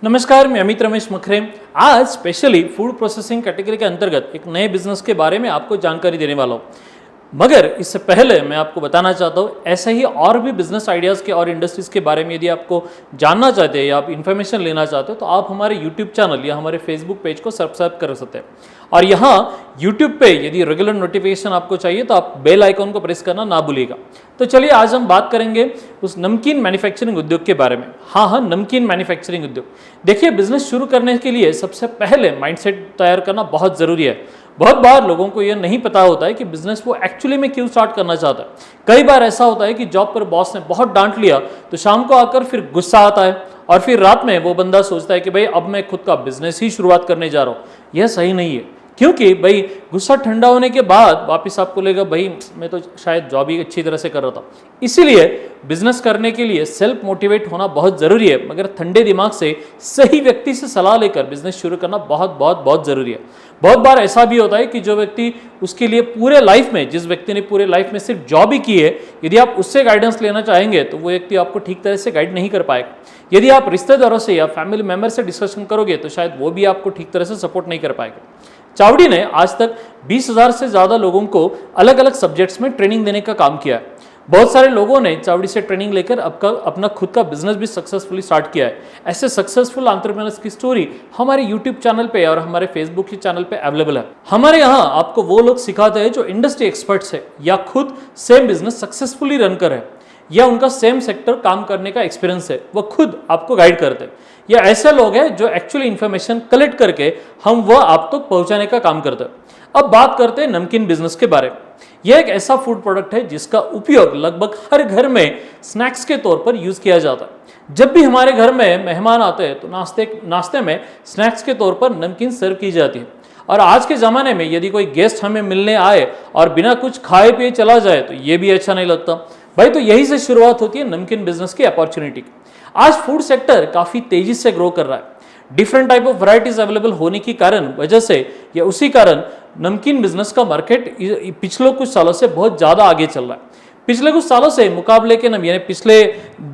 नमस्कार, मैं अमित रमेश मखरे। आज स्पेशली फूड प्रोसेसिंग कैटेगरी के अंतर्गत एक नए बिजनेस के बारे में आपको जानकारी देने वाला हूँ। मगर इससे पहले मैं आपको बताना चाहता हूँ, ऐसे ही और भी बिजनेस आइडियाज़ के और इंडस्ट्रीज़ के बारे में यदि आपको जानना चाहते हैं या आप इन्फॉर्मेशन लेना चाहते हो तो आप हमारे यूट्यूब चैनल या हमारे फेसबुक पेज को सब्सक्राइब कर सकते हैं। और यहाँ यूट्यूब पे यदि रेगुलर नोटिफिकेशन आपको चाहिए तो आप बेल आइकॉन को प्रेस करना ना भूलिएगा। तो चलिए आज हम बात करेंगे उस नमकीन मैन्युफैक्चरिंग उद्योग के बारे में। हाँ, नमकीन मैन्युफैक्चरिंग उद्योग। देखिए, बिजनेस शुरू करने के लिए सबसे पहले माइंडसेट तैयार करना बहुत ज़रूरी है। बहुत बार लोगों को यह नहीं पता होता है कि बिजनेस वो एक्चुअली में क्यों स्टार्ट करना चाहता है। कई बार ऐसा होता है कि जॉब पर बॉस ने बहुत डांट लिया तो शाम को आकर फिर गुस्सा आता है और फिर रात में वो बंदा सोचता है कि भाई अब मैं खुद का बिजनेस ही शुरुआत करने जा रहा हूँ। यह सही नहीं है, क्योंकि भाई गुस्सा ठंडा होने के बाद वापस आपको लगेगा भाई मैं तो शायद जॉब ही अच्छी तरह से कर रहा था। इसीलिए बिजनेस करने के लिए सेल्फ मोटिवेट होना बहुत ज़रूरी है, मगर ठंडे दिमाग से सही व्यक्ति से सलाह लेकर बिजनेस शुरू करना बहुत बहुत बहुत ज़रूरी है। बहुत बार ऐसा भी होता है कि जो व्यक्ति उसके लिए पूरे लाइफ में, जिस व्यक्ति ने पूरे लाइफ में सिर्फ जॉब ही की है, यदि आप उससे गाइडेंस लेना चाहेंगे तो वो व्यक्ति आपको ठीक तरह से गाइड नहीं कर पाएगा। यदि आप रिश्तेदारों से या फैमिली मेंबर से डिस्कशन करोगे तो शायद वो भी आपको ठीक तरह से सपोर्ट नहीं कर पाएगा। चावड़ी ने आज तक 20,000 से ज़्यादा लोगों को अलग अलग सब्जेक्ट्स में ट्रेनिंग देने का काम किया है। बहुत सारे लोगों ने चावड़ी से ट्रेनिंग लेकर अपना खुद का बिजनेस भी सक्सेसफुली स्टार्ट किया है। ऐसे सक्सेसफुल एंटरप्रेन्योर्स की स्टोरी हमारे यूट्यूब चैनल पे और हमारे फेसबुक के चैनल पे अवेलेबल है। हमारे यहाँ आपको वो लोग सिखाते हैं जो इंडस्ट्री एक्सपर्ट्स है या खुद सेम बिजनेस सक्सेसफुली रन कर है या उनका सेम सेक्टर काम करने का एक्सपीरियंस है, वो खुद आपको गाइड करते हैं। या ऐसे लोग हैं जो एक्चुअली इन्फॉर्मेशन कलेक्ट करके हम वो आप तक पहुंचाने का काम करते हैं। अब बात करते हैं नमकीन बिजनेस के बारे में। यह एक ऐसा फूड प्रोडक्ट है जिसका उपयोग लगभग हर घर में स्नैक्स के तौर पर यूज किया जाता है। जब भी हमारे घर में मेहमान आते हैं तो नाश्ते में स्नैक्स के तौर पर नमकीन सर्व की जाती है। और आज के ज़माने में यदि कोई गेस्ट हमें मिलने आए और बिना कुछ खाए पिए चला जाए तो ये भी अच्छा नहीं लगता भाई। तो यही से शुरुआत होती है नमकीन बिजनेस की अपॉर्चुनिटी की। आज फूड सेक्टर काफ़ी तेजी से ग्रो कर रहा है। Different type of varieties available होने की वजह से या उसी कारण नमकीन बिजनेस का मार्केट पिछले कुछ सालों से बहुत ज़्यादा आगे चल रहा है। पिछले कुछ सालों से मुकाबले के यानी पिछले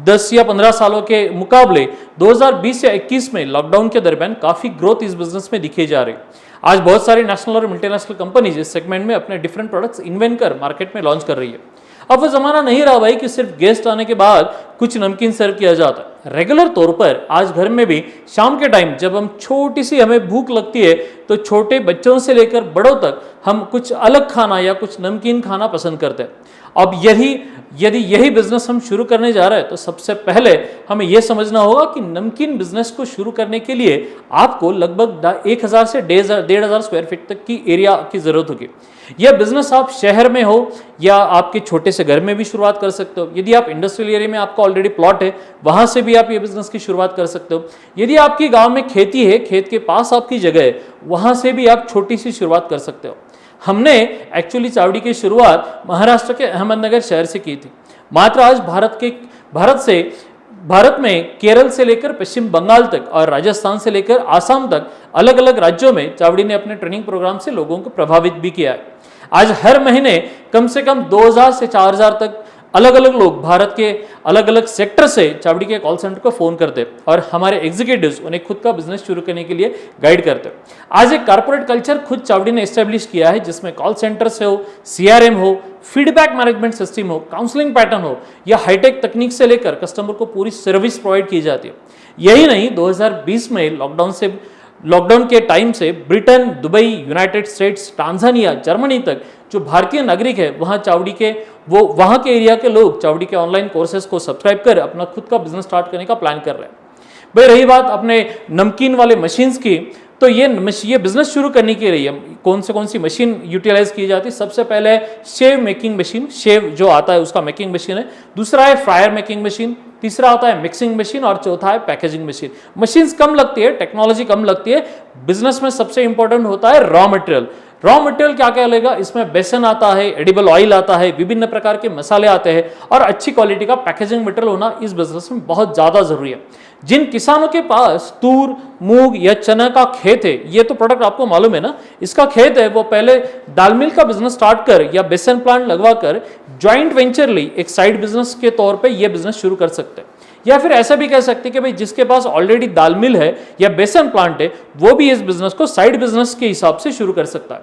10 या 15 सालों के मुकाबले 2020 या 21 में लॉकडाउन के दरमियान काफ़ी ग्रोथ इस बिजनेस में दिखे जा रही है। आज बहुत सारी नेशनल और मल्टीनेशनल कंपनीज इस सेगमेंट में अपने डिफरेंट प्रोडक्ट्स इन्वेंट कर मार्केट में लॉन्च कर रही है। अब वो ज़माना नहीं रहा भाई कि सिर्फ गेस्ट आने के बाद कुछ नमकीन सर्व किया जाता है। रेगुलर तौर पर आज घर में भी शाम के टाइम जब हम छोटी सी हमें भूख लगती है तो छोटे बच्चों से लेकर बड़ों तक हम कुछ अलग खाना या कुछ नमकीन खाना पसंद करते हैं। अब यदि यही बिजनेस हम शुरू करने जा रहे हैं तो सबसे पहले हमें यह समझना होगा कि नमकीन बिजनेस को शुरू करने के लिए आपको लगभग 1,000 से 1,500 स्क्वायर फीट तक की एरिया की जरूरत होगी। यह बिजनेस आप शहर में हो या आपके छोटे से घर में भी शुरुआत कर सकते हो। यदि आप इंडस्ट्रियल एरिया में आपका ऑलरेडी प्लॉट है वहां से भी आप ये बिजनेस की शुरुआत कर सकते हो। यदि आपकी गांव में खेती है, खेत के पास आपकी जगह है, वहां से भी आप छोटी सी शुरुआत कर सकते हो। हमने एक्चुअली चावड़ी की शुरुआत महाराष्ट्र के अहमदनगर शहर से की थी। मात्र आज भारत में केरल से लेकर पश्चिम बंगाल तक और राजस्थान से लेकर आसाम तक अलग अलग राज्यों में चावड़ी ने अपने ट्रेनिंग प्रोग्राम से लोगों को प्रभावित भी किया है। आज हर महीने कम से कम 2,000 से 4,000 तक अलग अलग लोग भारत के अलग अलग सेक्टर से चावड़ी के कॉल सेंटर को फोन करते और हमारे एग्जीक्यूटिव्स उन्हें खुद का बिजनेस शुरू करने के लिए गाइड करते। आज एक कॉर्पोरेट कल्चर खुद चावड़ी ने एस्टेब्लिश किया है जिसमें कॉल सेंटर से हो, CRM हो, फीडबैक मैनेजमेंट सिस्टम हो, काउंसलिंग पैटर्न हो या हाईटेक तकनीक से लेकर कस्टमर को पूरी सर्विस प्रोवाइड की जाती है। यही नहीं, 2020 में लॉकडाउन के टाइम से Britain, Dubai, United states, Tanzania, Germany तक जो भारतीय नागरिक है वहां के एरिया के लोग चावड़ी के ऑनलाइन कोर्सेज को सब्सक्राइब कर अपना खुद का बिजनेस स्टार्ट करने का प्लान कर रहे हैं। भाई रही बात अपने नमकीन वाले मशीन्स की, तो ये बिजनेस शुरू करने के लिए कौन सी मशीन यूटिलाइज की जाती है? सबसे पहले शेव मेकिंग मशीन, शेव जो आता है उसका मेकिंग मशीन है। दूसरा है फ्रायर मेकिंग मशीन, तीसरा आता है मिक्सिंग मशीन और चौथा है पैकेजिंग मशीन। मशीन्स कम लगती है, टेक्नोलॉजी कम लगती है। बिजनेस में सबसे इंपॉर्टेंट होता है रॉ मटेरियल। रॉ मटेरियल क्या क्या लेगा, इसमें बेसन आता है, एडिबल ऑयल आता है, विभिन्न प्रकार के मसाले आते हैं और अच्छी क्वालिटी का पैकेजिंग मटेरियल होना इस बिजनेस में बहुत ज्यादा जरूरी है। जिन किसानों के पास तूर, मूंग या चना का खेत है, ये तो प्रोडक्ट आपको मालूम है ना, इसका खेत है, वो पहले दाल मिल का बिजनेस स्टार्ट कर या बेसन प्लांट लगवा कर ज्वाइंट वेंचरली एक साइड बिजनेस के तौर पे ये बिजनेस शुरू कर सकते हैं। या फिर ऐसा भी कह सकते हैं कि भाई जिसके पास ऑलरेडी दाल मिल है या बेसन प्लांट है, वो भी इस बिजनेस को साइड बिजनेस के हिसाब से शुरू कर सकता है।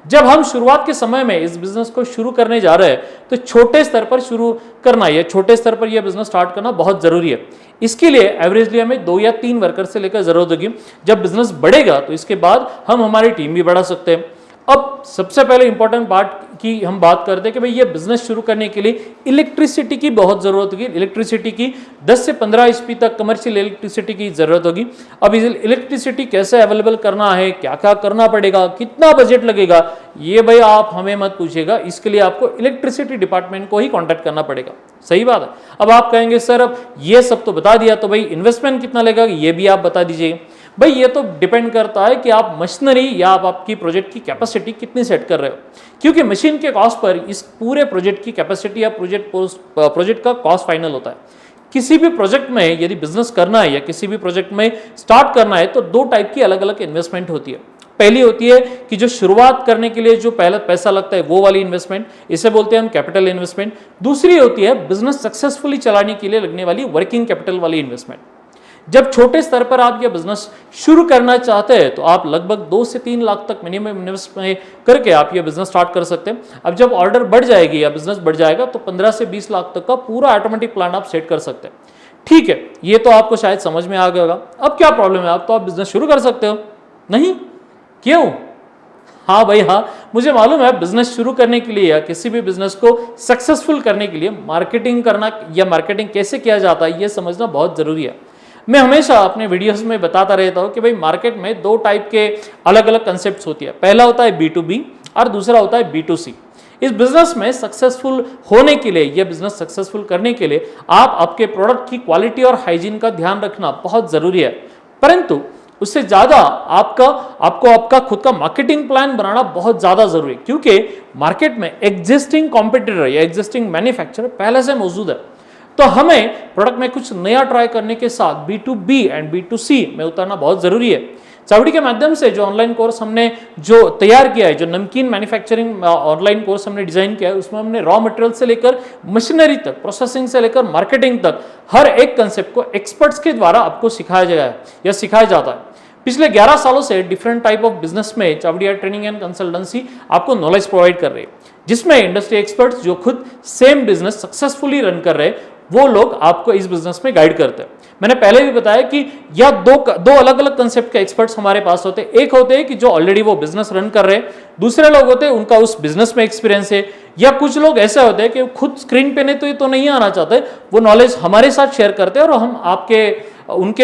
जब हम शुरुआत के समय में इस बिजनेस को शुरू करने जा रहे हैं तो छोटे स्तर पर शुरू करना या छोटे स्तर पर यह बिजनेस स्टार्ट करना बहुत जरूरी है। इसके लिए एवरेजली हमें 2 या 3 वर्कर से लेकर जरूरत होगी। जब बिजनेस बढ़ेगा तो इसके बाद हम हमारी टीम भी बढ़ा सकते हैं। अब सबसे पहले इंपॉर्टेंट पार्ट की हम बात करते हैं कि भाई ये बिजनेस शुरू करने के लिए इलेक्ट्रिसिटी की बहुत जरूरत होगी। इलेक्ट्रिसिटी की 10 से 15 HP तक कमर्शियल इलेक्ट्रिसिटी की जरूरत होगी। अब इस इलेक्ट्रिसिटी कैसे अवेलेबल करना है, क्या क्या करना पड़ेगा, कितना बजट लगेगा, ये भाई आप हमें मत पूछिएगा। इसके लिए आपको इलेक्ट्रिसिटी डिपार्टमेंट को ही कॉन्टैक्ट करना पड़ेगा। सही बात है। अब आप कहेंगे सर अब ये सब तो बता दिया, तो भाई इन्वेस्टमेंट कितना लगेगा ये भी आप बता दीजिए। भाई ये तो डिपेंड करता है कि आप मशीनरी या आप आपकी प्रोजेक्ट की कैपेसिटी कितनी सेट कर रहे हो, क्योंकि मशीन के कॉस्ट पर इस पूरे प्रोजेक्ट की कैपेसिटी या प्रोजेक्ट का कॉस्ट फाइनल होता है। किसी भी प्रोजेक्ट में यदि बिजनेस करना है या किसी भी प्रोजेक्ट में स्टार्ट करना है तो 2 टाइप की अलग अलग इन्वेस्टमेंट होती है। पहली होती है कि जो शुरुआत करने के लिए जो पहला पैसा लगता है वो वाली इन्वेस्टमेंट, इसे बोलते हैं हम कैपिटल इन्वेस्टमेंट। दूसरी होती है बिजनेस सक्सेसफुली चलाने के लिए लगने वाली वर्किंग कैपिटल वाली इन्वेस्टमेंट। जब छोटे स्तर पर आप ये बिजनेस शुरू करना चाहते हैं तो आप लगभग 2 से 3 लाख तक मिनिमम इन्वेस्टमेंट करके आप ये बिजनेस स्टार्ट कर सकते हैं। अब जब ऑर्डर बढ़ जाएगी या बिजनेस बढ़ जाएगा तो 15 से 20 लाख तक का पूरा ऑटोमेटिक प्लान आप सेट कर सकते हैं। ठीक है, ये तो आपको शायद समझ में आ गया होगा। अब क्या प्रॉब्लम है, आप तो आप बिजनेस शुरू कर सकते हो नहीं, क्यों? हाँ भाई हाँ, मुझे मालूम है बिजनेस शुरू करने के लिए या किसी भी बिजनेस को सक्सेसफुल करने के लिए मार्केटिंग करना या मार्केटिंग कैसे किया जाता है ये समझना बहुत जरूरी है। मैं हमेशा अपने वीडियोस में बताता रहता हूं कि भाई मार्केट में 2 टाइप के अलग अलग कंसेप्ट्स होती है। पहला होता है B2B और दूसरा होता है B2C। इस बिजनेस में सक्सेसफुल होने के लिए, यह बिजनेस सक्सेसफुल करने के लिए आप आपके प्रोडक्ट की क्वालिटी और हाइजीन का ध्यान रखना बहुत जरूरी है, परंतु उससे ज्यादा आपको आपका खुद का मार्केटिंग प्लान बनाना बहुत ज्यादा जरूरी है, क्योंकि मार्केट में एग्जिस्टिंग कॉम्पिटिटर या एग्जिस्टिंग मैन्युफैक्चरर पहले से मौजूद है। तो हमें प्रोडक्ट में कुछ नया ट्राई करने के साथ B2B एंड B2C में उतरना बहुत जरूरी है। चावड़ी के माध्यम से जो ऑनलाइन कोर्स हमने जो तैयार किया है, जो नमकीन मैन्युफैक्चरिंग ऑनलाइन कोर्स हमने डिजाइन किया है, उसमें हमने रॉ मटेरियल से लेकर मशीनरी तक, प्रोसेसिंग से लेकर मार्केटिंग तक हर एक कंसेप्ट को एक्सपर्ट्स के द्वारा आपको सिखाया गया है या सिखाया जाता है। पिछले 11 सालों से डिफरेंट टाइप ऑफ बिजनेस में चावड़िया ट्रेनिंग एंड कंसल्टेंसी आपको नॉलेज प्रोवाइड कर रही है, जिसमें इंडस्ट्री एक्सपर्ट्स जो खुद सेम बिजनेस सक्सेसफुली रन कर रहे हैं वो लोग आपको इस बिजनेस में गाइड करते हैं। मैंने पहले भी बताया कि या दो अलग अलग कंसेप्ट के एक्सपर्ट्स हमारे पास होते हैं। एक होते हैं कि जो ऑलरेडी वो बिजनेस रन कर रहे हैं, दूसरे लोग होते हैं उनका उस बिजनेस में एक्सपीरियंस है, या कुछ लोग ऐसे होते हैं कि खुद स्क्रीन पे नहीं आना चाहते, वो नॉलेज हमारे साथ शेयर करते हैं और हम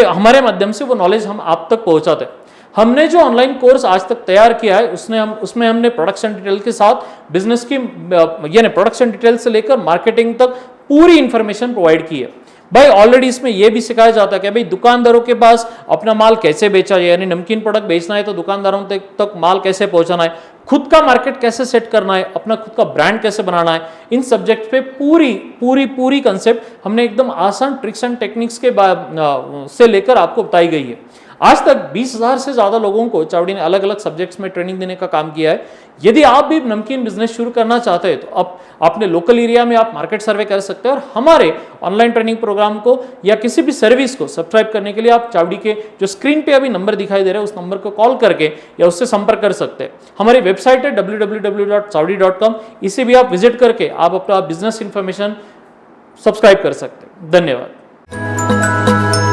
हमारे माध्यम से वो नॉलेज हम आप तक पहुंचाते हैं। हमने जो ऑनलाइन कोर्स आज तक तैयार किया है उसमें हमने प्रोडक्शन डिटेल के साथ बिजनेस की यानी प्रोडक्शन डिटेल से लेकर मार्केटिंग तक पूरी इंफॉर्मेशन प्रोवाइड की है। भाई ऑलरेडी इसमें यह भी सिखाया जाता है कि भाई दुकानदारों के पास अपना माल कैसे बेचा जाए, यानी नमकीन प्रोडक्ट बेचना है तो दुकानदारों तक माल कैसे पहुंचाना है, खुद का मार्केट कैसे सेट करना है, अपना खुद का ब्रांड कैसे बनाना है, इन सब्जेक्ट पे पूरी कंसेप्ट हमने एकदम आसान ट्रिक्स एंड टेक्निक्स के से लेकर आपको बताई गई है। आज तक 20,000 से ज्यादा लोगों को चावड़ी ने अलग अलग सब्जेक्ट्स में ट्रेनिंग देने का काम किया है। यदि आप भी नमकीन बिजनेस शुरू करना चाहते हैं तो आप अपने लोकल एरिया में आप मार्केट सर्वे कर सकते हैं और हमारे ऑनलाइन ट्रेनिंग प्रोग्राम को या किसी भी सर्विस को सब्सक्राइब करने के लिए आप चावड़ी के जो स्क्रीन पे अभी नंबर दिखाई दे रहा है उस नंबर को कॉल करके या उससे संपर्क कर सकते हैं। हमारी वेबसाइट है www.chawdi.com, इसे भी आप विजिट करके आप अपना बिजनेस इंफॉर्मेशन सब्सक्राइब कर सकते हैं। धन्यवाद।